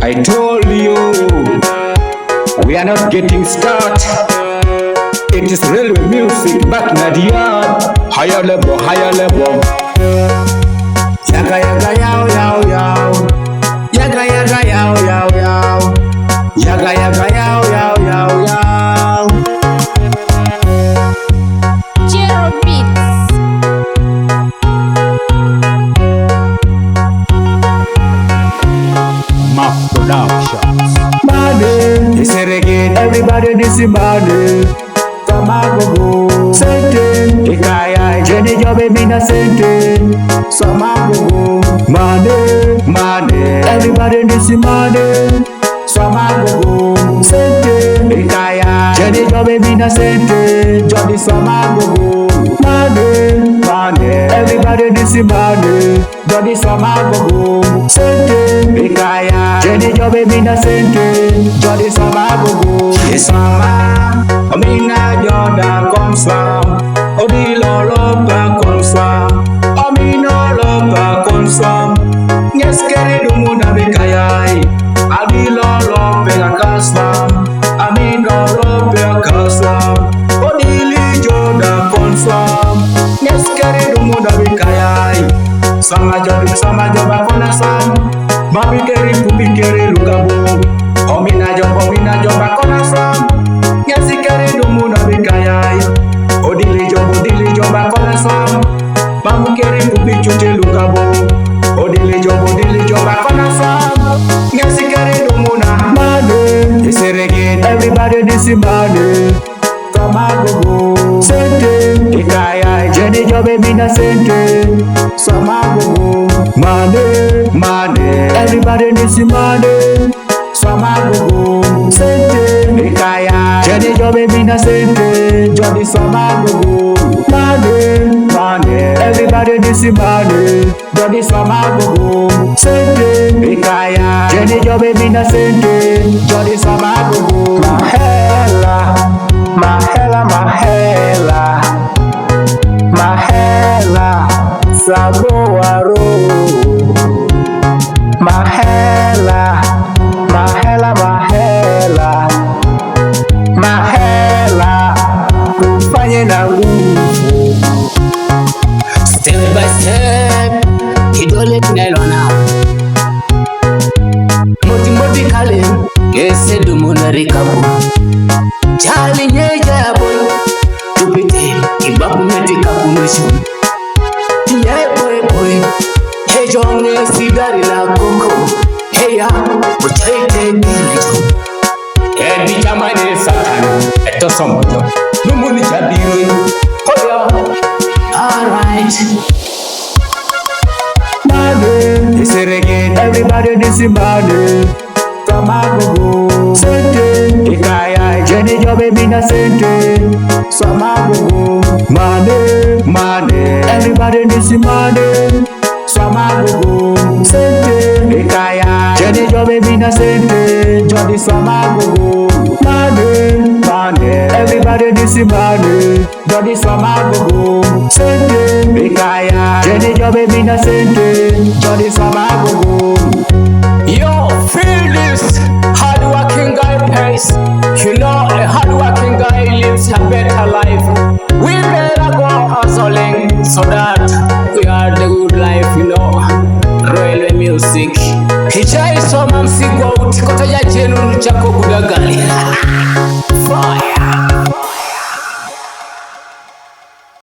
I told you, we are not getting started. It is railway music back in the yard. Higher level, higher level. Yaga yaga yow yow yow. Yaga yaga yow yow yow. Yaga yaga yow yow yow yow. Jero Beats. Map Productions. Money, it's a reggae. Everybody this is money. Samagogo, sente. Ikaya, Jenny your baby na sente. Samagogo, money, money. Everybody this is money. Samagogo, sente. Ikaya, Jenny your baby na sente. Johnny Samagogo, money, money. Everybody this is money. Johnny Samagogo, sente. Ikaya, Jenny your baby na sente. Johnny Samagogo, Sama. Amina Yoda Konsa, Odilo Lopa Konsa, Amina Lopa Konsa, Neskeri Dumuna Bikayai, Adilo Lopa Kasam, Amina Lopa Kasam, Odili Yoda Konsa, Neskeri Dumuna Bikayai, Sama Joba Konasam, Babi Keri Pupi Keri Lugabo, Omina Joba Konasam. Nyasikari dumuna bikayai Odili jomba kona sam Mamukeri pupi chute lukabo Odili jomba kona sam Nyasikari dumuna Mane Isi reggae Everybody disi mane Samagogo Sente Ikayai Jenny jobe mina sente Samagogo Mane Mane Everybody disi mane Samagogo Sente Ikaya Jenny jobe mina sente Jody Samagogo Money, money Everybody disi money Jody Samagogo Sente Ikaya Jenny jobe mina sente Jody Samagogo Mahela Mahela Mahela Mahela Sagoaro Mahela Mahela Mahela Mahela kufanye na nguvu Step by step kidole tunailona Moti kale Yese dumuna rikabu Chali nyeja ya boy Tupite kibabu metika kumishu Ye boy Hejonge sigari la koko Heya Uchaite kirejo Ebi jamani satan Eto somojo Numuni jabiro Hoya Alright Money Isi reggae Everybody disi money Samagogo Sente Ikaya Jenny jobe mina sente Samagogo Money Money Everybody disi money Samagogo Sente Ikaya Jenny jobe mina sente Jody Samagogo Money Money Everybody disi money Jody Samagogo Sente Ikaya Jenny jobe mina sente Jody Samagogo. Yo, feel this hard-working guy pays. You know, a hard-working guy lives a better life. We better go hustling so that we are the good life, you know. Railway music. Hijai soma msigo uti kotoja jenu chako kudagali.